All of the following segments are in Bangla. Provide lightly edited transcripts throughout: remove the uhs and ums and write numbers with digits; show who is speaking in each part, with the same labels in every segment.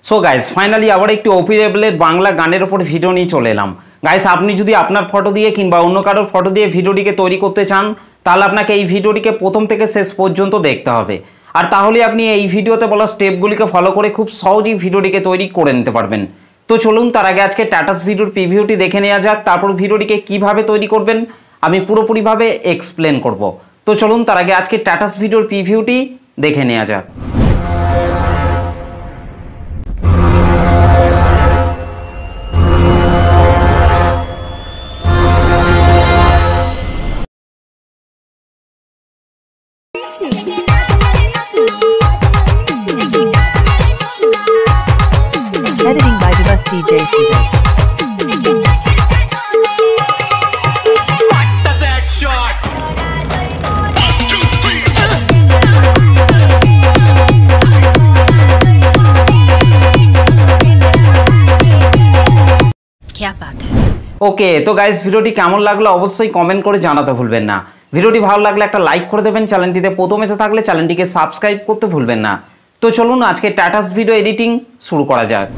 Speaker 1: সো গাইস ফাইনালি আবার একটি ওপি লেভেলের বাংলা গানের উপর ভিডিও নিয়ে চলে এলাম। গাইস আপনি যদি আপনার ফটো দিয়ে কিংবা অন্য কারোর ফটো দিয়ে ভিডিওটিকে তৈরি করতে চান তাহলে আপনাকে এই ভিডিওটিকে প্রথম থেকে শেষ পর্যন্ত দেখতে হবে। আর তাহলে আপনি এই ভিডিওতে বলা স্টেপগুলিকে ফলো করে খুব সহজেই ভিডিওটিকে তৈরি করে নিতে পারবেন। তো চলুন তার আগে আজকে স্ট্যাটাস ভিডিওর প্রিভিউটি দেখে নেওয়া যাক, তারপর ভিডিওটিকে কিভাবে তৈরি করবেন আমি পুরোপুরিভাবে এক্সপ্লেন করব। তো চলুন তার আগে আজকে স্ট্যাটাস ভিডিওর প্রিভিউটি দেখে নেওয়া যাক।
Speaker 2: Editing by Divas DJ Divas.
Speaker 3: क्या बात है।
Speaker 1: ওকে, তো গাইস ভিডিওটি কেমন লাগলো অবশ্যই কমেন্ট করে জানাতে ভুলবেন না। ভিডিওটি ভালো লাগলে একটা লাইক করে দেবেন, চ্যানেলটিতে প্রথম এসে থাকলে চ্যানেলটিকে সাবস্ক্রাইব করতে ভুলবেন না। তো চলুন আজকে স্ট্যাটাস ভিডিও এডিটিং শুরু করা যাক।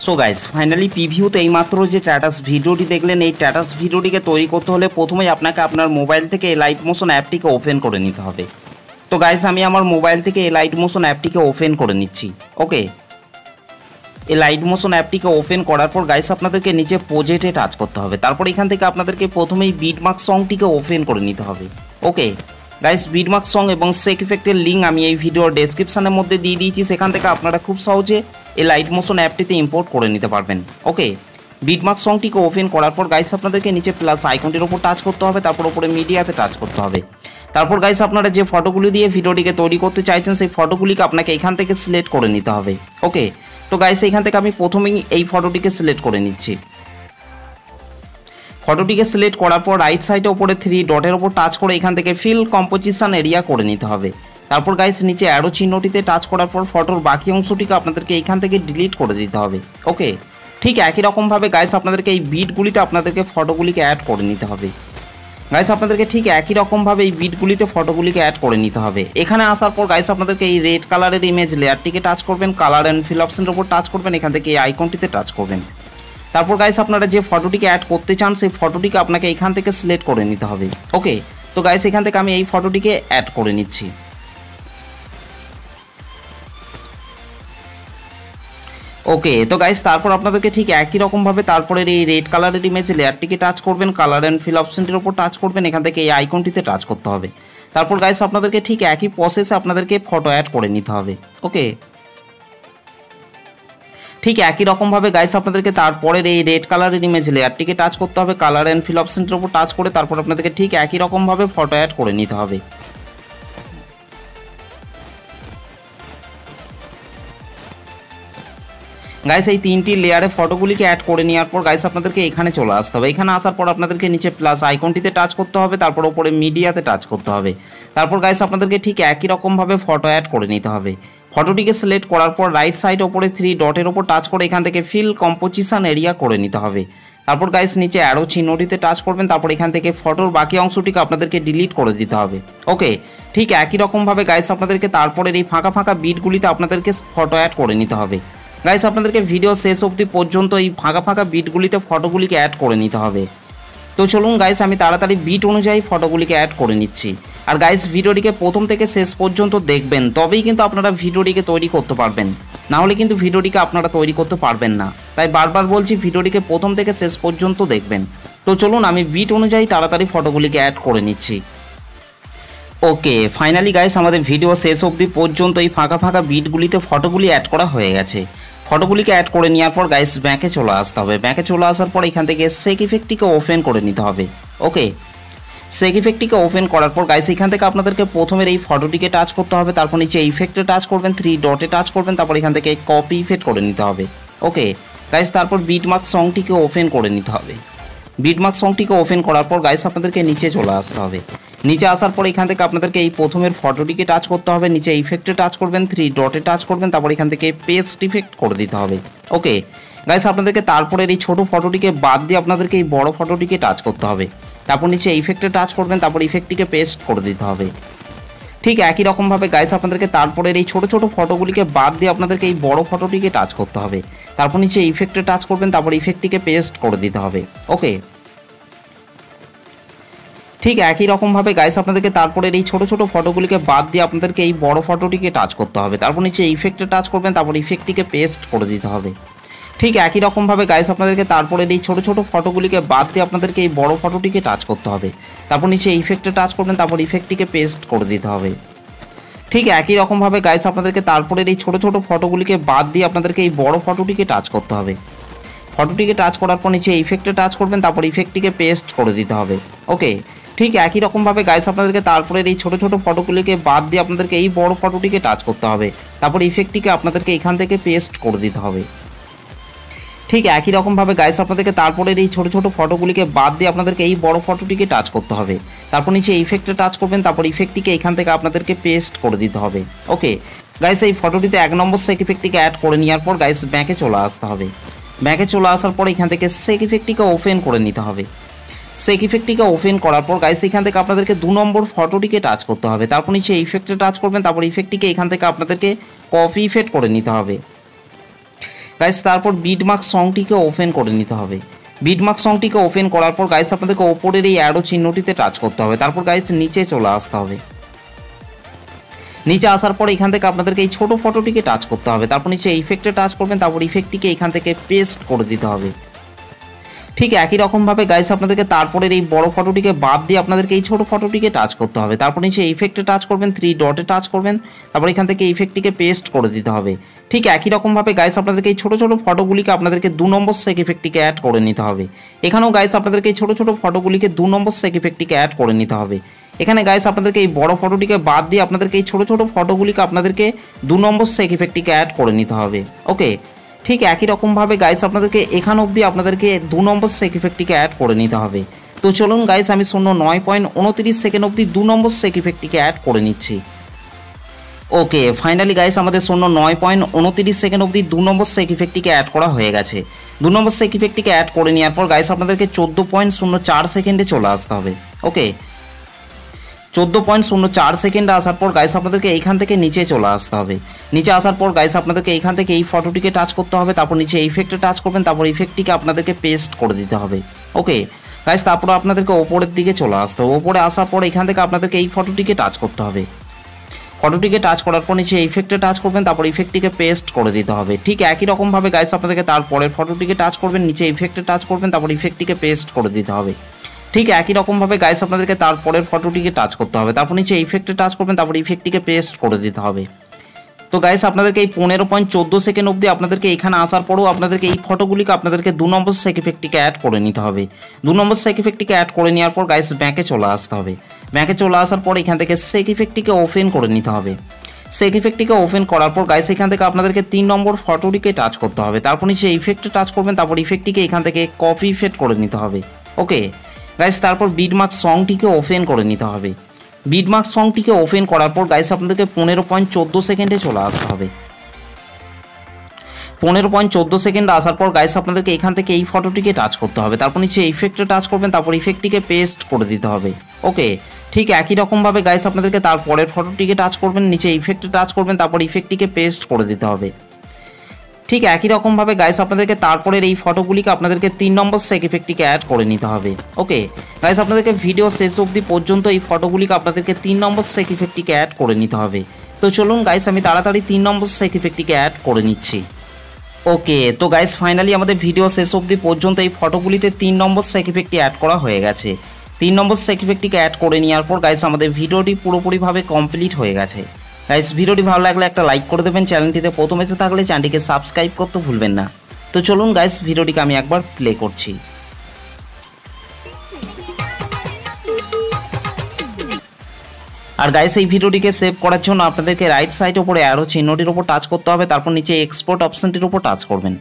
Speaker 1: সো গাইস ফাইনালি প্রিভিউতে এইমাত্র যে স্ট্যাটাস ভিডিওটি দেখলেন, এই স্ট্যাটাস ভিডিওটিকে তৈরি করতে হলে প্রথমেই আপনাকে আপনার মোবাইল থেকে এই লাইট মোশন অ্যাপটিকে ওপেন করে নিতে হবে। তো গাইস আমি আমার মোবাইল থেকে এই লাইট মোশন অ্যাপটিকে ওপেন করে নিচ্ছি। ওকে, এই লাইট মোশন অ্যাপটিকে ওপেন করার পর গাইস আপনাদেরকে নিচে প্রজেক্টে টাচ করতে হবে। তারপর এখান থেকে আপনাদেরকে প্রথমেই বিটমার্ক সংটিকে ওপেন করে নিতে হবে। ওকে গাইস, বিটমার্ক সং এবং সেক ইফেক্টের লিঙ্ক আমি এই ভিডিওর ডেসক্রিপশনের মধ্যে দিয়ে দিয়েছি, সেখান থেকে আপনারা খুব সহজে এই লাইট মোশন অ্যাপটিতে ইম্পোর্ট করে নিতে পারবেন। ওকে, বিটমার্ক সংটিকে ওপেন করার পর গাইস আপনাদেরকে নিচে প্লাস আইকনটির ওপর টাচ করতে হবে, তারপর ওপরে মিডিয়াতে টাচ করতে হবে। তারপর গাইস আপনারা যে ফটোগুলি দিয়ে ভিডিওটিকে তৈরি করতে চাইছেন সেই ফটোগুলিকে আপনাকে এখান থেকে সিলেক্ট করে নিতে হবে। ওকে, তো গাইস এখান থেকে আমি প্রথমেই এই ফটোটিকে সিলেক্ট করে নিচ্ছি। ফটোটিকে সিলেক্ট করার পর রাইট সাইডে ওপরে 3 ডটের ওপর টাচ করে এখান থেকে ফিল কম্পোজিশন এরিয়া করে নিতে হবে। তারপর গাইস নিচে অ্যারো চিহ্নটিতে টাচ করার পর ফটোর বাকি অংশটিকে আপনাদেরকে এইখান থেকে ডিলিট করে দিতে হবে। ওকে, ঠিক একই রকমভাবে গাইস আপনাদেরকে এই বিটগুলিতে আপনাদেরকে ফটোগুলিকে অ্যাড করে নিতে হবে। গাইস আপনাদেরকে ঠিক একই রকমভাবে এই বিটগুলিতে ফটোগুলিকে অ্যাড করে নিতে হবে। এখানে আসার পর গাইস আপনাদেরকে এই রেড কালারের ইমেজ লেয়ারটিকে টাচ করবেন, কালার অ্যান্ড ফিল অপশনের উপর টাচ করবেন, এখান থেকে এই আইকনটিতে টাচ করবেন। তারপর গাইস আপনারা যে ফটোটিকে অ্যাড করতে চান সেই ফটোটিকে আপনাকে এখান থেকে সিলেক্ট করে নিতে হবে। ওকে, তো গাইস এখান থেকে আমি এই ফটোটিকে অ্যাড করে নিচ্ছি। ওকে, তো গাইস তারপর আপনাদেরকে ঠিক একই রকমভাবে তারপরের এই রেড কালারের ইমেজ লেয়ারটিকে টাচ করবেন, কালার অ্যান্ড ফিল অপশনটির উপর টাচ করবেন, এখান থেকে এই আইকনটিতে টাচ করতে হবে। তারপর গাইস আপনাদেরকে ঠিক একই প্রসেসে আপনাদেরকে ফটো অ্যাড করে নিতে হবে। ওকে, ঠিক একই রকমভাবে গাইস আপনাদেরকে তারপরের এই রেড কালারের ইমেজ লেয়ারটিকে টাচ করতে হবে, কালার অ্যান্ড ফিল অপশনটির উপর টাচ করে তারপর আপনাদেরকে ঠিক একই রকমভাবে ফটো অ্যাড করে নিতে হবে। গাইস এই তিনটি লেয়ারে ফটোগুলিকে অ্যাড করে নেওয়ার পর গাইস আপনাদেরকে এখানে চলে আসতে হবে। এখানে আসার পর আপনাদেরকে নিচে প্লাস আইকনটিতে টাচ করতে হবে, তারপর ওপরে মিডিয়াতে টাচ করতে হবে। তারপর গাইস আপনাদেরকে ঠিক একই রকমভাবে ফটো অ্যাড করে নিতে হবে। ফটোটিকে সিলেক্ট করার পর রাইট সাইড ওপরে 3 ডটের ওপর টাচ করে এখান থেকে ফিল কম্পোজিশন এরিয়া করে নিতে হবে। তারপর গাইস নিচে অ্যারো চিহ্নটিতে টাচ করবেন, তারপর এখান থেকে ফটোর বাকি অংশটিকে আপনাদেরকে ডিলিট করে দিতে হবে। ওকে, ঠিক একই রকমভাবে গাইস আপনাদেরকে তারপরের এই ফাঁকা ফাঁকা বিটগুলিতে আপনাদেরকে ফটো অ্যাড করে নিতে হবে। গাইস আপনাদেরকে ভিডিও শেষ অবধি পর্যন্ত এই ফাঁকা ফাঁকা বিটগুলিতে ফটোগুলিকে অ্যাড করে নিতে হবে। তো চলুন গাইস আমি তাড়াতাড়ি বিট অনুযায়ী ফটোগুলিকে অ্যাড করে নিচ্ছি। আর গাইস ভিডিওটিকে প্রথম থেকে শেষ পর্যন্ত দেখবেন, তবেই কিন্তু আপনারা ভিডিওটিকে তৈরি করতে পারবেন, না হলে কিন্তু ভিডিওটিকে আপনারা তৈরি করতে পারবেন না। তাই বারবার বলছি ভিডিওটিকে প্রথম থেকে শেষ পর্যন্ত দেখবেন। তো চলুন আমি বিট অনুযায়ী তাড়াতাড়ি ফটোগুলিকে অ্যাড করে নিচ্ছি। ওকে, ফাইনালি গাইস আমাদের ভিডিও শেষ অবধি পর্যন্ত এই ফাঁকা ফাঁকা বিটগুলিতে ফটোগুলি অ্যাড করা হয়ে গেছে। ফটোগুলিকে অ্যাড করে নেওয়ার পর গাইস ব্যাকে চলে আসতে হবে। ব্যাকে চলে আসার পর এখান থেকে সেক ইফেক্টটিকে ওপেন করে নিতে হবে। ওকে, সেক ইফেক্টটিকে ওপেন করার পর গাইস এখান থেকে আপনাদেরকে প্রথমের এই ফটোটিকে টাচ করতে হবে, তারপর নিচে ইফেক্টে টাচ করবেন, 3 ডটে টাচ করবেন, তারপর এখান থেকে কপি ইফেক্ট করে নিতে হবে। ওকে গাইস, তারপর বিটমার্ক সংটিকে ওপেন করে নিতে হবে। বিটমার্ক সংটিকে ওপেন করার পর গাইস আপনাদেরকে নিচে চলে আসতে হবে। নিচে আসার পর এখান থেকে আপনাদেরকে এই প্রথমের ফটোটিকে টাচ করতে হবে, নিচে ইফেক্টে টাচ করবেন, 3 ডটে টাচ করবেন, তারপর এখান থেকে পেস্ট ইফেক্ট করে দিতে হবে। ওকে গাইস, আপনাদেরকে তারপরের এই ছোট ফটোটিকে বাদ দিয়ে আপনাদেরকে এই বড় ফটোটিকে টাচ করতে হবে। তারপর নিচে ইফেক্টে টাচ করবেন, তারপর ইফেক্টটিকে পেস্ট করে দিতে হবে। ঠিক একই রকমভাবে গাইস আপনাদেরকে তারপরের এই ছোট ছোট ফটোগুলিকে বাদ দিয়ে আপনাদেরকে এই বড় ফটোটিকে টাচ করতে হবে। তারপর নিচে ইফেক্টে টাচ করবেন, তারপর ইফেক্টটিকে পেস্ট করে দিতে হবে। ওকে, ঠিক একই রকমভাবে গাইস আপনাদেরকে তারপরের এই ছোট ছোট ফটোগুলিকে বাদ দিয়ে আপনাদেরকে এই বড় ফটোটিকে টাচ করতে হবে। তারপর নিচে ইফেক্টে টাচ করবেন, তারপর ইফেক্টটিকে পেস্ট করে দিতে হবে। ঠিক একই রকমভাবে গাইস আপনাদেরকে তারপরের এই ছোট ছোট ফটোগুলিকে বাদ দিয়ে আপনাদেরকে এই বড় ফটোটিকে টাচ করতে হবে। তারপর নিচে ইফেক্টে টাচ করবেন, তারপর ইফেক্টটিকে পেস্ট করে দিতে হবে। ঠিক একই রকমভাবে গাইস আপনাদেরকে তারপরের এই ছোট ছোট ফটোগুলিকে বাদ দিয়ে আপনাদেরকে এই বড় ফটোটিকে টাচ করতে হবে। ফটোটিকে টাচ করার পর নিচে ইফেক্টে টাচ করবেন, তারপর ইফেক্টটিকে পেস্ট করে দিতে হবে। ওকে, ঠিক একই রকমভাবে গাইস আপনাদেরকে তারপরের এই ছোট ছোট ফটোগুলিকে বাদ দিয়ে আপনাদেরকে এই বড় ফটোটিকে টাচ করতে হবে। তারপর ইফেক্টটিকে আপনাদেরকে এখান থেকে পেস্ট করে দিতে হবে। ঠিক একই রকমভাবে গাইস আপনাদেরকে তারপরের এই ছোট ছোট ফটোগুলিকে বাদ দিয়ে আপনাদেরকে এই বড় ফটোটিকে টাচ করতে হবে। তারপর নিচে ইফেক্টে টাচ করবেন, তারপর ইফেক্টটিকে এখান থেকে আপনাদেরকে পেস্ট করে দিতে হবে। ওকে গাইস, এই ফটোটিতে 1 নম্বর সেক ইফেক্টটিকে অ্যাড করে নেওয়ার পর গাইস ব্যাকে চলে আসতে হবে। ব্যাকে চলে আসার পর এখান থেকে সেক ইফেক্টটিকে ওপেন করে নিতে হবে। সেক ইফেক্টটিকে ওপেন করার পর গাইস এখান থেকে আপনাদেরকে 2 নম্বর ফটোটিকে টাচ করতে হবে। তারপর নিচে ইফেক্টে টাচ করবেন, তারপর ইফেক্টটিকে এখান থেকে আপনাদেরকে কপি ইফেক্ট করে নিতে হবে। গাইস তারপর বিটমার্ক সংটিকে ওপেন করে নিতে হবে। বিটমার্ক সংটিকে ওপেন করার পর গাইস আপনাদেরকে ওপরের এই অ্যারো চিহ্নটিতে টাচ করতে হবে। তারপর গাইস নিচে চলে আসতে হবে। নিচে আসার পর এখান থেকে আপনাদেরকে এই ছোট ফটোটিকে টাচ করতে হবে। তারপর নিচে ইফেক্টে টাচ করবেন, তারপর ইফেক্টটিকে এখান থেকে পেস্ট করে দিতে হবে। ঠিক একই রকমভাবে গাইস আপনাদেরকে তারপরের এই বড় ফটোটিকে বাদ দিয়ে আপনাদেরকে এই ছোট ফটোটিকে টাচ করতে হবে। তারপর নিচে ইফেক্টে টাচ করবেন, 3 ডটে টাচ করবেন, তারপর এখান থেকে ইফেক্টটিকে পেস্ট করে দিতে হবে। ঠিক একই রকমভাবে গাইস আপনাদেরকে এই ছোট ছোট ফটোগুলিকে আপনাদেরকে 2 নম্বর সেক ইফেক্টটিকে অ্যাড করে নিতে হবে। এখানেও গাইস আপনাদেরকে এই ছোট ছোট ফটোগুলিকে 2 নম্বর সেক ইফেক্টটিকে অ্যাড করে নিতে হবে। এখানে গাইস আপনাদেরকে এই বড় ফটোটিকে বাদ দিয়ে আপনাদেরকে এই ছোট ছোট ফটোগুলিকে আপনাদেরকে 2 নম্বর সেক ইফেক্টটিকে অ্যাড করে নিতে হবে। ওকে, ঠিক একই রকমভাবে গাইস আপনাদেরকে এখান অবধি আপনাদেরকে 2 নম্বর সেক ইফেক্টটিকে অ্যাড করে নিতে হবে। তো চলুন গাইস আমি 0.29 সেকেন্ড অবধি 2 নম্বর সেক ইফেক্টটিকে অ্যাড করে নিচ্ছি। ওকে, ফাইনালি গাইস আমাদের 0.29 সেকেন্ড অবধি 2 নম্বর সেক ইফেক্টটিকে অ্যাড করা হয়ে গেছে। 2 নম্বর সেক ইফেক্টটিকে অ্যাড করে নেওয়ার পর গাইস আপনাদেরকে 14.04 সেকেন্ডে চলে আসতে হবে। ওকে, 14.04 সেকেন্ডে আসার পর গাইস আপনাদেরকে এইখান থেকে নিচে চলে আসতে হবে। নিচে আসার পর গাইস আপনাদেরকে এইখান থেকে এই ফটোটিকে টাচ করতে হবে। তারপর নিচে ইফেক্টে টাচ করবেন, তারপর ইফেক্টটিকে আপনাদেরকে পেস্ট করে দিতে হবে। ওকে গাইস, তারপর আপনাদেরকে ওপরের দিকে চলে আসতে হবে। ওপরে আসার পর এখান থেকে আপনাদেরকে এই ফটোটিকে টাচ করতে হবে। ফটোটিকে টাচ করার পর নিচে ইফেক্টে টাচ করবেন, তারপর ইফেক্টটিকে পেস্ট করে দিতে হবে। ঠিক একই রকমভাবে গাইস আপনাদেরকে তারপরের ফটোটিকে টাচ করবেন, নিচে ইফেক্টে টাচ করবেন, তারপর ইফেক্টটিকে পেস্ট করে দিতে হবে। ঠিক একই রকমভাবে গাইস আপনাদেরকে তারপরের ফটোটিকে টাচ করতে হবে। তারপর নিচে ইফেক্টে টাচ করবেন, তারপর ইফেক্টটিকে পেস্ট করে দিতে হবে। তো গাইস আপনাদেরকে এই 15.14 সেকেন্ড অবধি আপনাদেরকে এখানে আসার পরেও আপনাদেরকে এই ফটোগুলিকে আপনাদেরকে 2 নম্বর সেক ইফেক্টটিকে অ্যাড করে নিতে হবে। 2 নম্বর সেক ইফেক্টটিকে অ্যাড করে নেওয়ার পর গাইস ব্যাকে চলে আসতে হবে। ব্যাকে চলে আসার পর এখান থেকে সেক ইফেক্টটিকে ওপেন করে নিতে হবে। সেক ইফেক্টটিকে ওপেন করার পর গাইস এখান থেকে আপনাদেরকে 3 নম্বর ফটোটিকে টাচ করতে হবে। তারপর নিচে ইফেক্টে টাচ করবেন, তারপর ইফেক্টটিকে এখান থেকে কপি ইফেক্ট করে নিতে হবে। ওকে গাইস, তারপর বিটমার্ক সংটিকে ওপেন করে নিতে হবে। বিটমার্ক সংটিকে ওপেন করার পর গাইস আপনাদেরকে 15.14 সেকেন্ডে চলে আসতে হবে। 15.14 সেকেন্ড আসার পর গাইস আপনাদেরকে এখান থেকে এই ফটোটিকে টাচ করতে হবে। তারপর নিচে ইফেক্টে টাচ করবেন, তারপর ইফেক্টটিকে পেস্ট করে দিতে হবে। ওকে, ঠিক একই রকমভাবে গাইস আপনাদেরকে তারপরের ফটোটিকে টাচ করবেন, নিচে ইফেক্টে টাচ করবেন, তারপর ইফেক্টটিকে পেস্ট করে দিতে হবে। ঠিক একই রকমভাবে গাইস আপনাদেরকে তারপরের এই ফটোগুলিকে আপনাদেরকে 3 নম্বর সেক ইফেক্টটিকে অ্যাড করে নিতে হবে। ওকে গাইস, আপনাদেরকে ভিডিও শেষ অবধি পর্যন্ত এই ফটোগুলিকে আপনাদেরকে 3 নম্বর সেক ইফেক্টটিকে অ্যাড করে নিতে হবে। তো চলুন গাইস আমি তাড়াতাড়ি 3 নম্বর সেক ইফেক্টটিকে অ্যাড করে নিচ্ছি। ওকে, তো গাইস ফাইনালি আমাদের ভিডিও শেষ অবধি পর্যন্ত এই ফটোগুলিতে 3 নম্বর সেক ইফেক্টটি অ্যাড করা হয়ে গেছে। 3 নম্বর সেক ইফেক্টটিকে অ্যাড করে নেওয়ার পর গাইস আমাদের ভিডিওটি পুরোপুরিভাবে কমপ্লিট হয়ে গেছে। গাইস ভিডিওটি ভালো লাগলে একটা লাইক করে দেবেন, চ্যানেলটিতে প্রথম এসে থাকলে চ্যানেলটিকে সাবস্ক্রাইব করতে ভুলবেন না। তো চলুন গাইস ভিডিওটিকে আমি একবার প্লে করছি। আর গাইস এই ভিডিওটিকে সেভ করার জন্য আপনাদেরকে রাইট সাইড উপরে অ্যারো চিহ্নটির উপর টাচ করতে হবে, তারপর নিচে এক্সপোর্ট অপশনটির উপর টাচ করবেন।